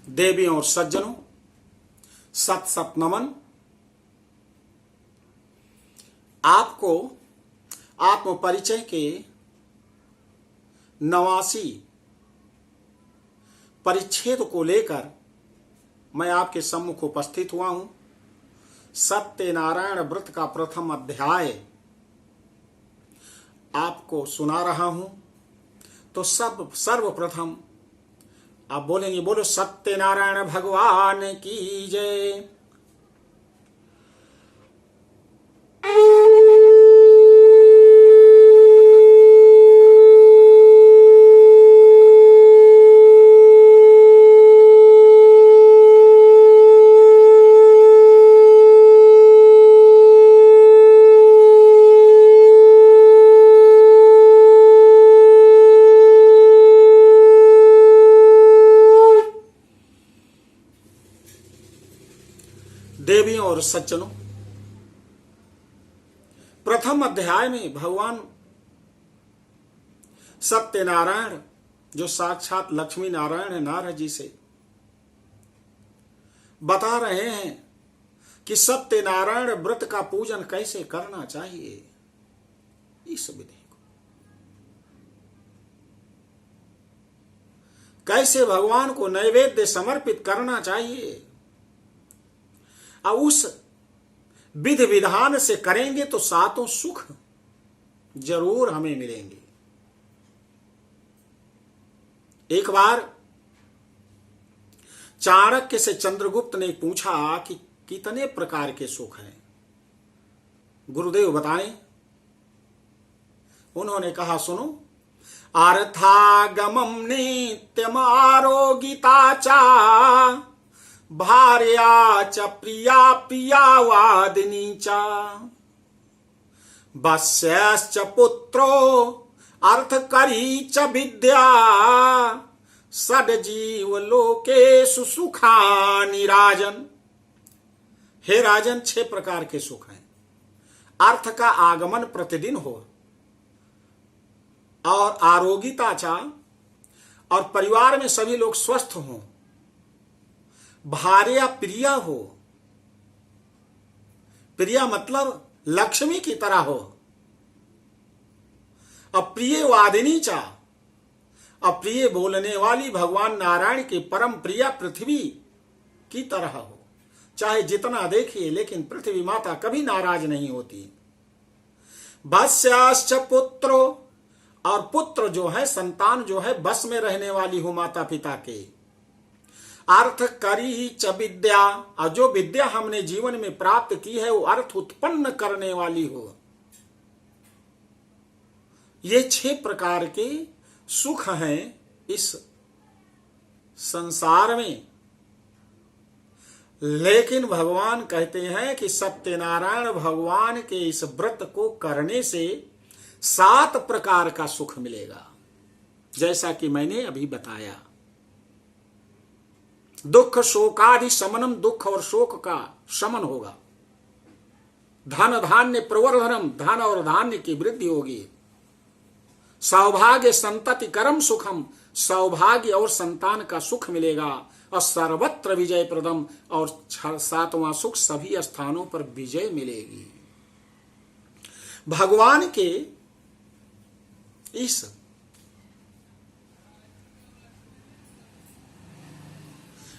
देवियों और सज्जनों, सत सत नमन। आपको आत्म परिचय के 89 परिच्छेद को लेकर मैं आपके सम्मुख उपस्थित हुआ हूं। सत्यनारायण व्रत का प्रथम अध्याय आपको सुना रहा हूं। तो सर्वप्रथम आप बोलेंगे, बोलो सत्यनारायण भगवान की जय। देवियों और सज्जनों, प्रथम अध्याय में भगवान सत्यनारायण जो साक्षात लक्ष्मी नारायण है, नारद जी से बता रहे हैं कि सत्यनारायण व्रत का पूजन कैसे करना चाहिए। इस विधि को कैसे भगवान को नैवेद्य समर्पित करना चाहिए, और उस विधि विधान से करेंगे तो सातों सुख जरूर हमें मिलेंगे। एक बार चाणक्य से चंद्रगुप्त ने पूछा कि कितने प्रकार के सुख हैं, गुरुदेव बताएं। उन्होंने कहा, सुनो, अर्थागमम नित्यम आरोगिता चा भार्या च प्रिया प्रियावादिनी च वस्यश्च पुत्रो अर्थकरी च विद्या षड्जीव लोकेषु सुखानि राजन। हे राजन, 6 प्रकार के सुख हैं। अर्थ का आगमन प्रतिदिन हो, और आरोगिता चा, और परिवार में सभी लोग स्वस्थ हों, भार्या प्रिया हो, प्रिया मतलब लक्ष्मी की तरह हो, अप्रिय वादिनी चा, अप्रिय बोलने वाली भगवान नारायण की परम प्रिया पृथ्वी की तरह हो। चाहे जितना देखिए, लेकिन पृथ्वी माता कभी नाराज नहीं होती। वस्याश्च पुत्रो, और पुत्र जो है, संतान जो है, बस में रहने वाली हो माता पिता के। अर्थ करी च विद्या, और जो विद्या हमने जीवन में प्राप्त की है वो अर्थ उत्पन्न करने वाली हो। ये 6 प्रकार के सुख हैं इस संसार में। लेकिन भगवान कहते हैं कि सत्यनारायण भगवान के इस व्रत को करने से 7 प्रकार का सुख मिलेगा, जैसा कि मैंने अभी बताया। दुख शोकादि शमनम, दुख और शोक का शमन होगा। धन धान्य प्रवर्धनम, धन और धान्य की वृद्धि होगी। सौभाग्य संतति करम सुखम, सौभाग्य और संतान का सुख मिलेगा। और सर्वत्र विजय प्रदम, और 7वां सुख, सभी स्थानों पर विजय मिलेगी। भगवान के इस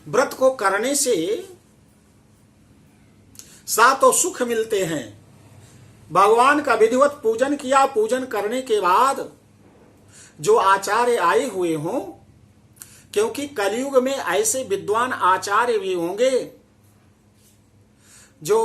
व्रत को करने से 7 सुख मिलते हैं। भगवान का विधिवत पूजन किया, पूजन करने के बाद जो आचार्य आए हुए हों, क्योंकि कलयुग में ऐसे विद्वान आचार्य भी होंगे जो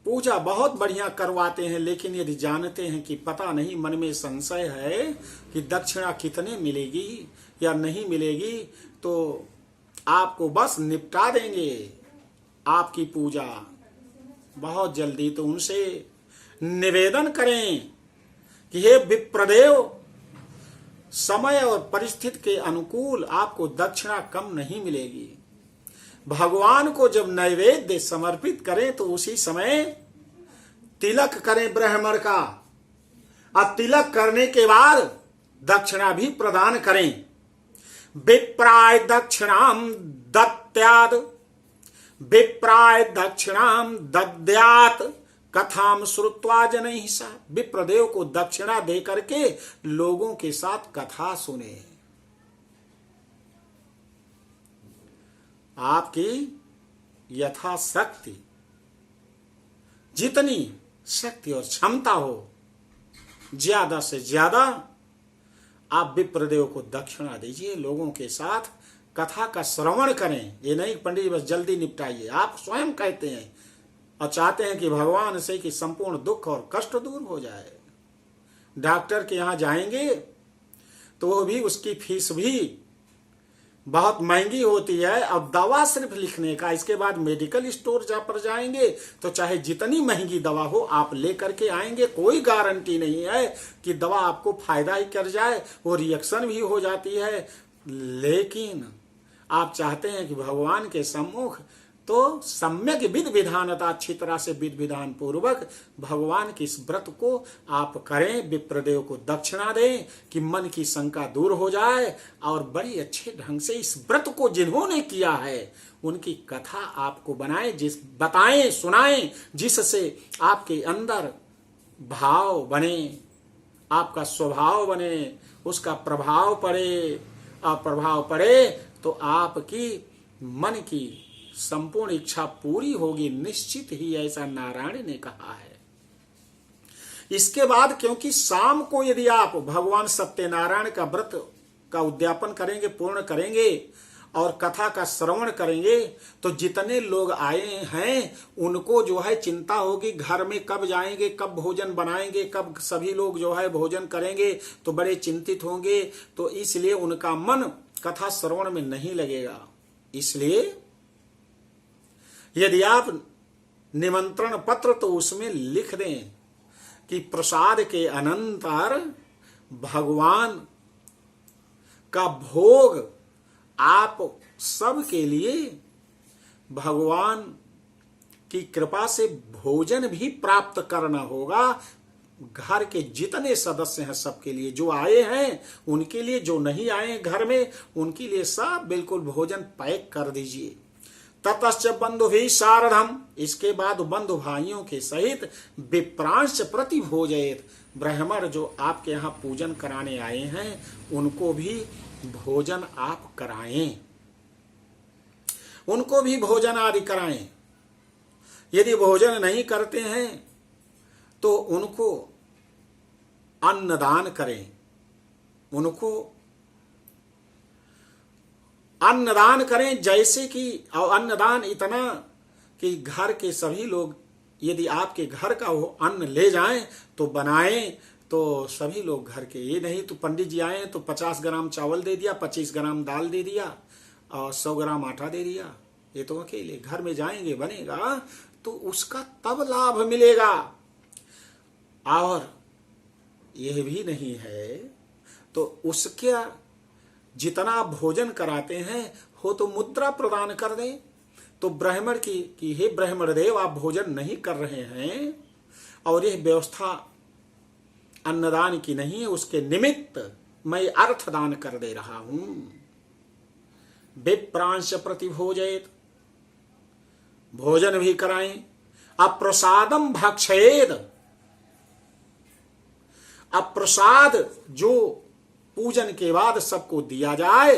पूजा बहुत बढ़िया करवाते हैं, लेकिन यदि जानते हैं कि पता नहीं, मन में संशय है कि दक्षिणा कितने मिलेगी या नहीं मिलेगी, तो आपको बस निपटा देंगे आपकी पूजा बहुत जल्दी। तो उनसे निवेदन करें कि हे विप्रदेव, समय और परिस्थिति के अनुकूल आपको दक्षिणा कम नहीं मिलेगी। भगवान को जब नैवेद्य समर्पित करें तो उसी समय तिलक करें ब्राह्मण का, और तिलक करने के बाद दक्षिणा भी प्रदान करें। विप्राय दक्षिणाम दत्त प्रत्याद विप्राय दक्षिणाम दद्यात कथाम श्रुत्वा जनैः सा। विप्रदेव को दक्षिणा दे करके लोगों के साथ कथा सुने। आपकी यथाशक्ति जितनी शक्ति और क्षमता हो ज्यादा से ज्यादा आप विप्रदेव को दक्षिणा दीजिए, लोगों के साथ कथा का श्रवण करें। ये नहीं पंडित जी बस जल्दी निपटाइए, आप स्वयं कहते हैं और चाहते हैं कि भगवान से कि संपूर्ण दुख और कष्ट दूर हो जाए। डॉक्टर के यहाँ जाएंगे तो वो भी उसकी फीस भी बहुत महंगी होती है और दवा सिर्फ लिखने का। इसके बाद मेडिकल स्टोर जहाँ पर जाएंगे तो चाहे जितनी महंगी दवा हो आप लेकर के आएंगे, कोई गारंटी नहीं है कि दवा आपको फायदा ही कर जाए, वो रिएक्शन भी हो जाती है। लेकिन आप चाहते हैं कि भगवान के सम्मुख तो सम्यक विधि विधानता, अच्छी तरह से विधि विधान पूर्वक भगवान की इस व्रत को आप करें, विप्रदेव को दक्षिणा दें कि मन की शंका दूर हो जाए और बड़ी अच्छे ढंग से इस व्रत को जिन्होंने किया है उनकी कथा आपको बताएं सुनाएं, जिससे आपके अंदर भाव बने, आपका स्वभाव बने, उसका प्रभाव पड़े और प्रभाव पड़े तो आपकी मन की संपूर्ण इच्छा पूरी होगी निश्चित ही, ऐसा नारायण ने कहा है। इसके बाद क्योंकि शाम को यदि आप भगवान सत्यनारायण का व्रत का उद्यापन करेंगे, पूर्ण करेंगे और कथा का श्रवण करेंगे तो जितने लोग आए हैं उनको जो है चिंता होगी घर में कब जाएंगे, कब भोजन बनाएंगे, कब सभी लोग जो है भोजन करेंगे, तो बड़े चिंतित होंगे। तो इसलिए उनका मन कथा श्रवण में नहीं लगेगा। इसलिए यदि आप निमंत्रण पत्र तो उसमें लिख दें कि प्रसाद के अनंतर भगवान का भोग आप सब के लिए भगवान की कृपा से भोजन भी प्राप्त करना होगा। घर के जितने सदस्य हैं सबके लिए, जो आए हैं उनके लिए, जो नहीं आए घर में उनके लिए सब बिल्कुल भोजन पैक कर दीजिए। ततश्च बंधु भी शारदम, इसके बाद बंधु भाइयों के सहित विप्रांश प्रति भोजयेत, ब्राह्मण जो आपके यहाँ पूजन कराने आए हैं उनको भी भोजन आप कराएं, उनको भी भोजन आदि कराएं। यदि भोजन नहीं करते हैं तो उनको अन्नदान करें, उनको अन्नदान करें। जैसे कि अन्नदान इतना कि घर के सभी लोग यदि आपके घर का वो अन्न ले जाएं तो बनाएं तो सभी लोग घर के, ये नहीं तो पंडित जी आए तो 50 ग्राम चावल दे दिया, 25 ग्राम दाल दे दिया और 100 ग्राम आटा दे दिया। ये तो अकेले घर में जाएंगे बनेगा तो उसका तब लाभ मिलेगा। और यह भी नहीं है तो उसके जितना भोजन कराते हैं हो तो मुद्रा प्रदान कर दें। तो ब्राह्मण की हे ब्राह्मण देव आप भोजन नहीं कर रहे हैं और यह व्यवस्था अन्नदान की नहीं है, उसके निमित्त मैं अर्थदान कर दे रहा हूं। विप्रांश प्रति भोजयेत, भोजन भी कराएं। अप्रसादम भक्षयेद, अप्रसाद जो पूजन के बाद सबको दिया जाए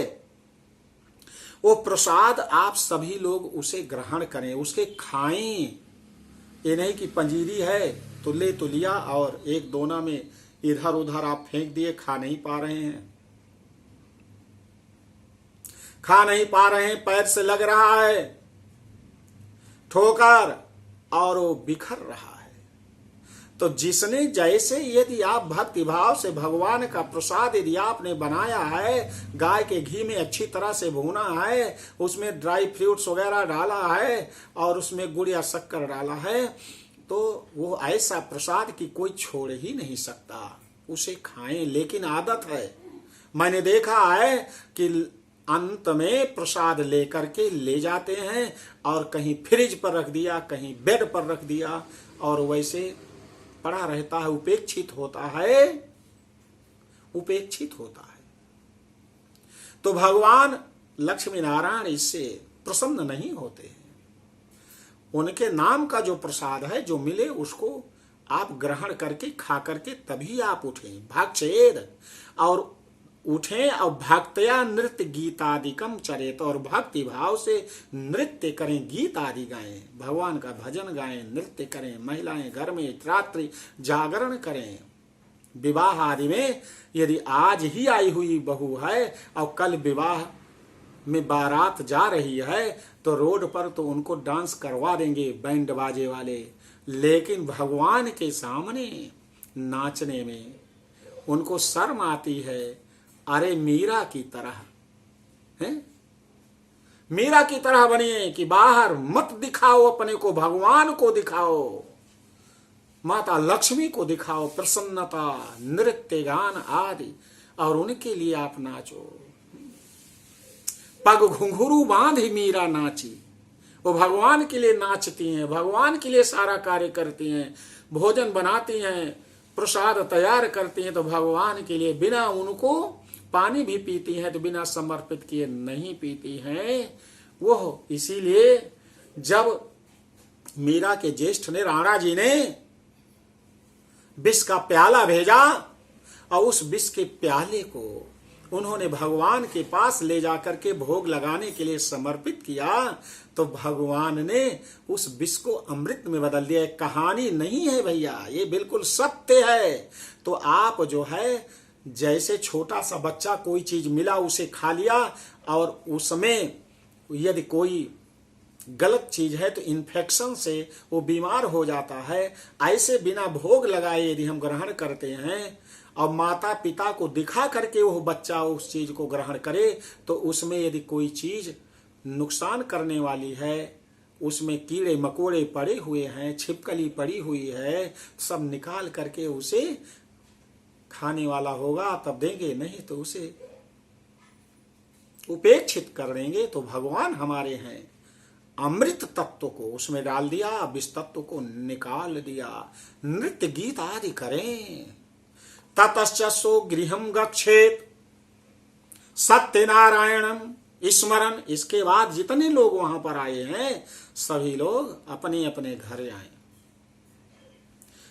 वो प्रसाद आप सभी लोग उसे ग्रहण करें, उसके खाएं। ये नहीं कि पंजीरी है तो ले तो लिया और एक दोना में इधर उधर आप फेंक दिए, खा नहीं पा रहे हैं, खा नहीं पा रहे हैं, पैर से लग रहा है ठोकर और वो बिखर रहा है। तो जिसने जैसे यदि आप भक्ति भाव से भगवान का प्रसाद यदि आपने बनाया है, गाय के घी में अच्छी तरह से भूना है, उसमें ड्राई फ्रूट्स वगैरह डाला है और उसमें गुड़ या शक्कर डाला है, तो वो ऐसा प्रसाद की कोई छोड़ ही नहीं सकता, उसे खाएं। लेकिन आदत है, मैंने देखा है कि अंत में प्रसाद लेकर के ले जाते हैं और कहीं फ्रिज पर रख दिया, कहीं बेड पर रख दिया और वैसे पड़ा रहता है, उपेक्षित होता है, उपेक्षित होता है। तो भगवान लक्ष्मी नारायण इससे प्रसन्न नहीं होते हैं। उनके नाम का जो प्रसाद है, जो मिले उसको आप ग्रहण करके खा करके तभी आप उठें। भक्षेद, और उठें और भक्तया नृत्य गीतादिकम चरेत, और भक्ति भाव से नृत्य करें, गीत आदि गाएं, भगवान का भजन गाएं, नृत्य करें। महिलाएं घर में रात्रि जागरण करें। विवाह आदि में यदि आज ही आई हुई बहू है और कल विवाह में बारात जा रही है तो रोड पर तो उनको डांस करवा देंगे बैंड बाजे वाले, लेकिन भगवान के सामने नाचने में उनको शर्म आती है। अरे मीरा की तरह है, मीरा की तरह बनिए कि बाहर मत दिखाओ अपने को, भगवान को दिखाओ, माता लक्ष्मी को दिखाओ, प्रसन्नता, नृत्य गान आदि, और उनके लिए आप नाचो। पग घुंघरू बांध ही मीरा नाची, वो भगवान के लिए नाचती हैं, भगवान के लिए सारा कार्य करती हैं, भोजन बनाती हैं, प्रसाद तैयार करती हैं तो भगवान के लिए, बिना उनको पानी भी पीती हैं तो बिना समर्पित किए नहीं पीती हैं वो। इसीलिए जब मीरा के ज्येष्ठ ने, राणा जी ने विष का प्याला भेजा और उस विष के प्याले को उन्होंने भगवान के पास ले जाकर के भोग लगाने के लिए समर्पित किया तो भगवान ने उस विष को अमृत में बदल दिया। कहानी नहीं है भैया, ये बिल्कुल सत्य है। तो आप जो है, जैसे छोटा सा बच्चा कोई चीज मिला उसे खा लिया और उसमें यदि कोई गलत चीज है तो इन्फेक्शन से वो बीमार हो जाता है, ऐसे बिना भोग लगाए यदि हम ग्रहण करते हैं और माता पिता को दिखा करके वो बच्चा उस चीज को ग्रहण करे तो उसमें यदि कोई चीज नुकसान करने वाली है, उसमें कीड़े मकोड़े पड़े हुए हैं, छिपकली पड़ी हुई है, सब निकाल करके उसे खाने वाला होगा तब देंगे, नहीं तो उसे उपेक्षित कर देंगे। तो भगवान हमारे हैं, अमृत तत्व को उसमें डाल दिया, विष तत्व को निकाल दिया। नृत्य गीत आदि करें। ततश्च सो गृहम गच्छेत सत्यनारायणम स्मरण। इसके बाद जितने लोग वहां पर आए हैं सभी लोग अपने अपने घर आए,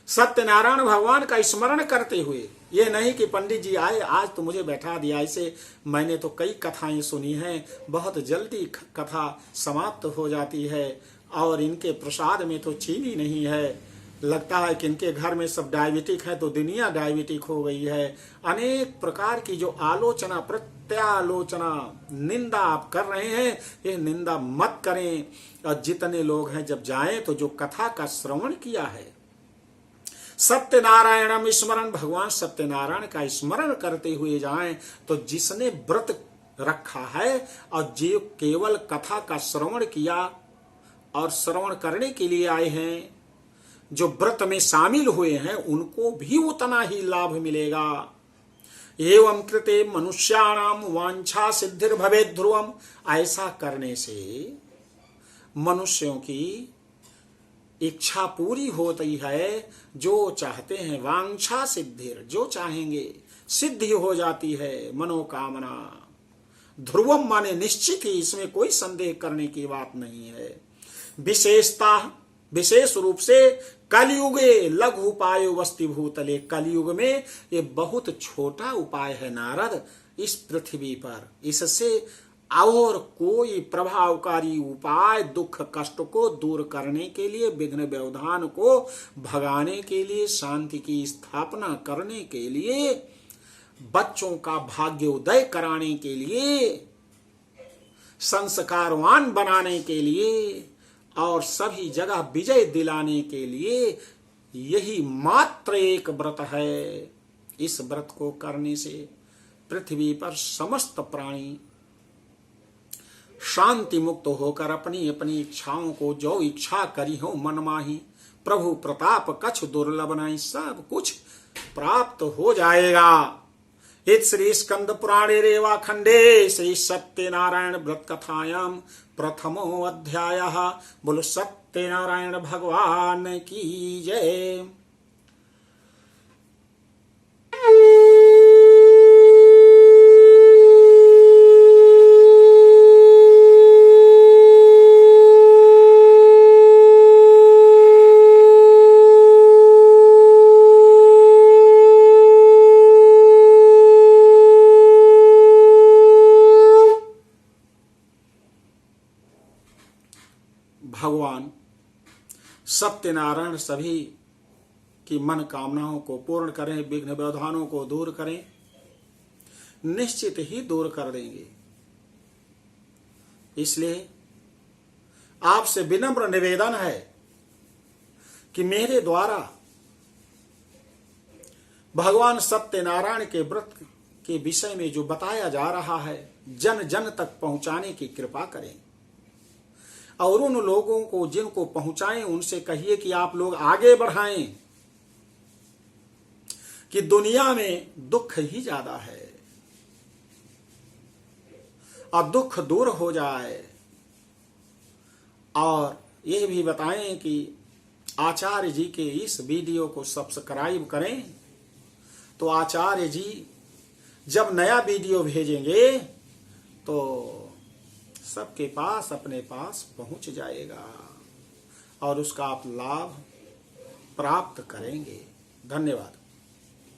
सत्यनारायण भगवान का स्मरण करते हुए। ये नहीं कि पंडित जी आए आज तो मुझे बैठा दिया, ऐसे मैंने तो कई कथाएं सुनी हैं, बहुत जल्दी कथा समाप्त हो जाती है और इनके प्रसाद में तो चीनी नहीं है, लगता है कि इनके घर में सब डायबिटिक है तो दुनिया डायबिटिक हो गई है। अनेक प्रकार की जो आलोचना प्रत्यालोचना निंदा आप कर रहे हैं, ये निंदा मत करें। और जितने लोग हैं जब जाएं तो जो कथा का श्रवण किया है, सत्यनारायणम स्मरण, भगवान सत्यनारायण का स्मरण करते हुए जाएं। तो जिसने व्रत रखा है और जो केवल कथा का श्रवण किया और श्रवण करने के लिए आए हैं, जो व्रत में शामिल हुए हैं, उनको भी उतना ही लाभ मिलेगा। एवं कृते मनुष्याणाम वांछा सिद्धिर भवेत् ध्रुवम। ऐसा करने से मनुष्यों की इच्छा पूरी होती है, जो चाहते हैं, वांछा सिद्धिर, जो चाहेंगे सिद्धि हो जाती है मनोकामना। ध्रुवम माने निश्चित ही, इसमें कोई संदेह करने की बात नहीं है। विशेषता, विशेष रूप से कलयुगे लघु उपाय वस्ति भूतले। कलयुग में ये बहुत छोटा उपाय है नारद इस पृथ्वी पर। इससे और कोई प्रभावकारी उपाय दुख कष्ट को दूर करने के लिए, विघ्न व्यवधान को भगाने के लिए, शांति की स्थापना करने के लिए, बच्चों का भाग्योदय कराने के लिए, संस्कारवान बनाने के लिए और सभी जगह विजय दिलाने के लिए यही मात्र एक व्रत है। इस व्रत को करने से पृथ्वी पर समस्त प्राणी शांति मुक्त होकर अपनी अपनी इच्छाओं को जो इच्छा करी हो मन माही, प्रभु प्रताप कछ दुर्लभ नहीं, सब कुछ प्राप्त हो जाएगा। इत श्री स्कंद पुराणे रेवा खंडे श्री सत्यनारायण व्रत कथायाम प्रथमो अध्यायः। बोलो सत्यनारायण भगवान की जय। भगवान सत्यनारायण सभी की मन कामनाओं को पूर्ण करें, विघ्न व्यवधानों को दूर करें, निश्चित ही दूर कर देंगे। इसलिए आपसे विनम्र निवेदन है कि मेरे द्वारा भगवान सत्यनारायण के व्रत के विषय में जो बताया जा रहा है जन जन तक पहुंचाने की कृपा करें, और उन लोगों को जिनको पहुंचाएं उनसे कहिए कि आप लोग आगे बढ़ाएं कि दुनिया में दुख ही ज्यादा है और दुख दूर हो जाए। और यह भी बताएं कि आचार्य जी के इस वीडियो को सब्सक्राइब करें, तो आचार्य जी जब नया वीडियो भेजेंगे तो सबके पास अपने पास पहुंच जाएगा और उसका आप लाभ प्राप्त करेंगे। धन्यवाद।